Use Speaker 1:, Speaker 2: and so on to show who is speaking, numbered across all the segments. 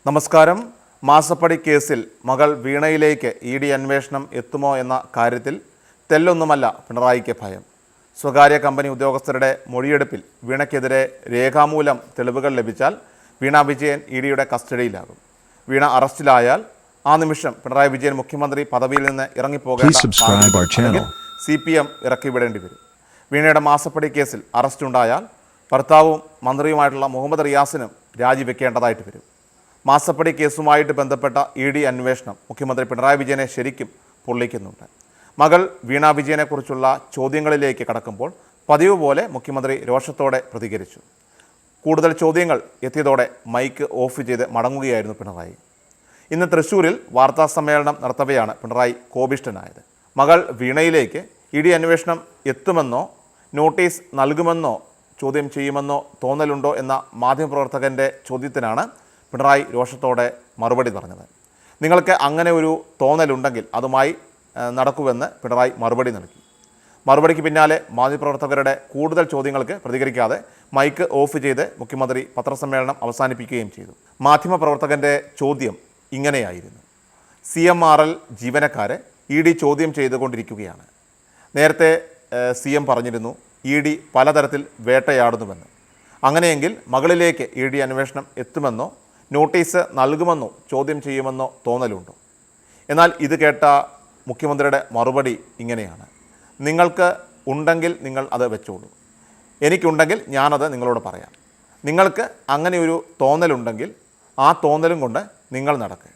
Speaker 1: നമസ്കാരം. മാസപ്പടി കേസിൽ മകൾ വീണയിലേക്ക് ED അന്വേഷണം എത്തുമോ എന്ന കാര്യത്തിൽ തെല്ലൊന്നുമല്ല പിണറായിക്ക് ഭയം. സ്വകാര്യ കമ്പനി ഉദ്യോഗസ്ഥരുടെ മൊഴിയെടുപ്പിൽ വീണയ്ക്കെതിരെ രേഖാമൂലം തെളിവുകൾ ലഭിച്ചാൽ വീണ വിജയൻ EDയുടെ കസ്റ്റഡിയിലാകും. വീണ അറസ്റ്റിലായാൽ ആ നിമിഷം പിണറായി വിജയൻ മുഖ്യമന്ത്രി പദവിയിൽ നിന്ന് ഇറങ്ങിപ്പോകേണ്ട CPM ഇറക്കിവിടേണ്ടി വരും. വീണയുടെ മാസപ്പടി കേസിൽ അറസ്റ്റുണ്ടായാൽ ഭർത്താവും മന്ത്രിയുമായിട്ടുള്ള മുഹമ്മദ് റിയാസിനും രാജിവെക്കേണ്ടതായിട്ട് വരും. മാസപ്പടി കേസുമായിട്ട് ബന്ധപ്പെട്ട ED അന്വേഷണം മുഖ്യമന്ത്രി പിണറായി വിജയനെ ശരിക്കും പൊള്ളിക്കുന്നുണ്ട്. മകൾ വീണ വിജയനെക്കുറിച്ചുള്ള ചോദ്യങ്ങളിലേക്ക് കടക്കുമ്പോൾ പതിവ് പോലെ മുഖ്യമന്ത്രി രോഷത്തോടെ പ്രതികരിച്ചു. കൂടുതൽ ചോദ്യങ്ങൾ എത്തിയതോടെ മൈക്ക് ഓഫ് ചെയ്ത് മടങ്ങുകയായിരുന്നു പിണറായി. ഇന്ന് തൃശ്ശൂരിൽ വാർത്താ സമ്മേളനം നടത്തവെയാണ് പിണറായി കോപിഷ്ഠനായത്. മകൾ വീണയിലേക്ക് ED അന്വേഷണം എത്തുമെന്നോ നോട്ടീസ് നൽകുമെന്നോ ചോദ്യം ചെയ്യുമെന്നോ തോന്നലുണ്ടോ എന്ന മാധ്യമപ്രവർത്തകൻ്റെ ചോദ്യത്തിനാണ് പിണറായി രോഷത്തോടെ മറുപടി പറഞ്ഞത്. നിങ്ങൾക്ക് അങ്ങനെ ഒരു തോന്നലുണ്ടെങ്കിൽ അതുമായി നടക്കുമെന്ന് പിണറായി മറുപടി നൽകി. മറുപടിക്ക് പിന്നാലെ മാധ്യമപ്രവർത്തകരുടെ കൂടുതൽ ചോദ്യങ്ങൾക്ക് പ്രതികരിക്കാതെ മൈക്ക് ഓഫ് ചെയ്ത് മുഖ്യമന്ത്രി പത്രസമ്മേളനം അവസാനിപ്പിക്കുകയും ചെയ്തു. മാധ്യമപ്രവർത്തകൻ്റെ ചോദ്യം ഇങ്ങനെയായിരുന്നു: CMRL ജീവനക്കാരെ ED ചോദ്യം ചെയ്തുകൊണ്ടിരിക്കുകയാണ്. നേരത്തെ CM പറഞ്ഞിരുന്നു ED പലതരത്തിൽ വേട്ടയാടുന്നുവെന്ന്. അങ്ങനെയെങ്കിൽ മകളിലേക്ക് ED അന്വേഷണം എത്തുമെന്നോ നോട്ടീസ് നൽകുമെന്നോ ചോദ്യം ചെയ്യുമെന്നോ തോന്നലുണ്ടോ? എന്നാൽ ഇത് കേട്ട മുഖ്യമന്ത്രിയുടെ മറുപടി ഇങ്ങനെയാണ്: നിങ്ങൾക്ക് ഉണ്ടെങ്കിൽ നിങ്ങൾ അത് വെച്ചോളൂ, എനിക്കുണ്ടെങ്കിൽ ഞാനത് നിങ്ങളോട് പറയാം. നിങ്ങൾക്ക് അങ്ങനെ ഒരു തോന്നലുണ്ടെങ്കിൽ ആ തോന്നലും കൊണ്ട് നിങ്ങൾ നടക്കുക,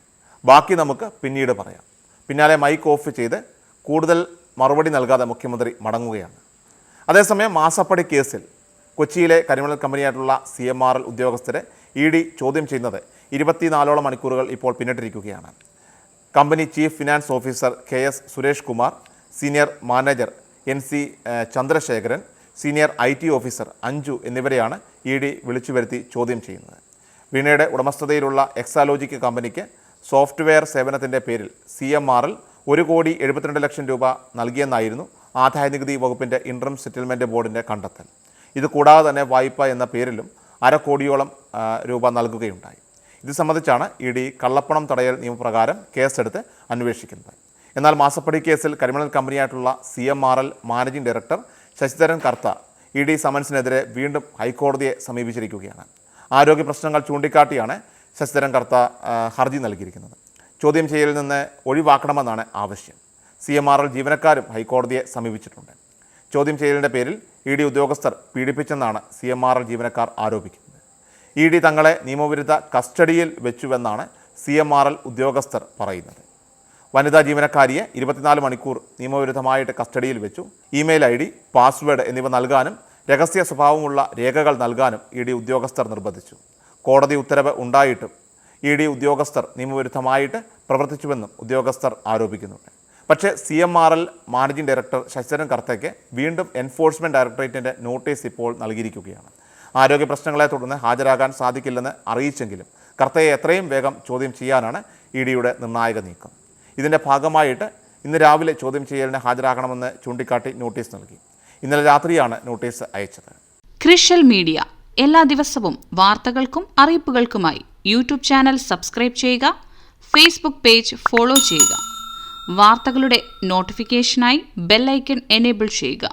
Speaker 1: ബാക്കി നമുക്ക് പിന്നീട് പറയാം. പിന്നാലെ മൈക്ക് ഓഫ് ചെയ്ത് കൂടുതൽ മറുപടി നൽകാതെ മുഖ്യമന്ത്രി മടങ്ങുകയാണ്. അതേസമയം മാസപ്പടി കേസിൽ കൊച്ചിയിലെ കരിമണൽ കമ്പനിയായിട്ടുള്ള CMRL ഉദ്യോഗസ്ഥരെ ED ചോദ്യം ചെയ്യുന്നത് 24ഓളം മണിക്കൂറുകൾ ഇപ്പോൾ പിന്നിട്ടിരിക്കുകയാണ്. Company chief finance officer KS Suresh Kumar, senior manager NC Chandrasekharan, senior IT officer Anju എന്നിവരെയാണ് ED വിളിച്ചു വരുത്തി ചോദ്യം ചെയ്യുന്നത്. വീണയുടെ ഉടമസ്ഥതയിലുള്ള എക്സാലോജിക് കമ്പനിക്ക് സോഫ്റ്റ്വെയർ സേവനത്തിൻ്റെ പേരിൽ CMRL 1,72,00,000 രൂപ നൽകിയെന്നായിരുന്നു ആദായനികുതി വകുപ്പിൻ്റെ ഇൻട്രം സെറ്റിൽമെൻറ്റ് ബോർഡിൻ്റെ കണ്ടെത്തൽ. ഇത് കൂടാതെ തന്നെ വായ്പ എന്ന പേരിലും 1/2 കോടിയോളം രൂപ നൽകുകയുണ്ടായി. ഇത് സംബന്ധിച്ചാണ് ED കള്ളപ്പണം തടയൽ നിയമപ്രകാരം കേസെടുത്ത് അന്വേഷിക്കുന്നത്. എന്നാൽ മാസപ്പടി കേസിൽ കരിമണൽ കമ്പനിയായിട്ടുള്ള CMRL മാനേജിംഗ് ഡയറക്ടർ ശശിധരൻ കർത്ത ED സമൻസിനെതിരെ വീണ്ടും ഹൈക്കോടതിയെ സമീപിച്ചിരിക്കുകയാണ്. ആരോഗ്യ പ്രശ്നങ്ങൾ ചൂണ്ടിക്കാട്ടിയാണ് ശശിധരൻ കർത്ത ഹർജി നൽകിയിരിക്കുന്നത്. ചോദ്യം ചെയ്യലിൽ നിന്ന് ഒഴിവാക്കണമെന്നാണ് ആവശ്യം. CMRL ജീവനക്കാരും ഹൈക്കോടതിയെ സമീപിച്ചിട്ടുണ്ട്. ചോദ്യം ചെയ്യലിൻ്റെ പേരിൽ ED ഉദ്യോഗസ്ഥർ പീഡിപ്പിച്ചെന്നാണ് CMRL ജീവനക്കാർ ആരോപിക്കുന്നത്. ED തങ്ങളെ നിയമവിരുദ്ധ കസ്റ്റഡിയിൽ വെച്ചുവെന്നാണ് CMRL ഉദ്യോഗസ്ഥർ പറയുന്നത്. വനിതാ ജീവനക്കാരിയെ 24 മണിക്കൂർ നിയമവിരുദ്ധമായിട്ട് കസ്റ്റഡിയിൽ വെച്ചു. ഇമെയിൽ ID, പാസ്വേഡ് എന്നിവ നൽകാനും രഹസ്യ സ്വഭാവമുള്ള രേഖകൾ നൽകാനും ED ഉദ്യോഗസ്ഥർ നിർബന്ധിച്ചു. കോടതി ഉത്തരവ് ഉണ്ടായിട്ടും ED ഉദ്യോഗസ്ഥർ നിയമവിരുദ്ധമായിട്ട് പ്രവർത്തിച്ചുവെന്നും ഉദ്യോഗസ്ഥർ ആരോപിക്കുന്നുണ്ട്. പക്ഷേ CMRL മാനേജിംഗ് ഡയറക്ടർ ശശിധരൻ കർത്തയ്ക്ക് വീണ്ടും എൻഫോഴ്സ്മെൻറ്റ് ഡയറക്ടറേറ്റിൻ്റെ നോട്ടീസ് ഇപ്പോൾ നൽകിയിരിക്കുകയാണ്. ആരോഗ്യ പ്രശ്നങ്ങളെ തുടർന്ന് ഹാജരാകാൻ സാധിക്കില്ലെന്ന് അറിയിച്ചെങ്കിലും കർത്തയെ എത്രയും വേഗം ചോദ്യം ചെയ്യാനാണ് EDയുടെ നിർണായക നീക്കം. ഇതിൻ്റെ ഭാഗമായിട്ട് ഇന്ന് രാവിലെ ചോദ്യം ചെയ്യലിന് ഹാജരാകണമെന്ന് ചൂണ്ടിക്കാട്ടി നോട്ടീസ് നൽകി. ഇന്നലെ രാത്രിയാണ് നോട്ടീസ് അയച്ചത്.
Speaker 2: ക്രിഷ്യൽ മീഡിയ എല്ലാ ദിവസവും വാർത്തകൾക്കും അറിയിപ്പുകൾക്കുമായി YouTube ചാനൽ സബ്സ്ക്രൈബ് ചെയ്യുക, Facebook പേജ് ഫോളോ ചെയ്യുക. വാർത്തകളുടെ നോട്ടിഫിക്കേഷനായി ബെൽ ഐക്കൺ എനേബിൾ ചെയ്യുക.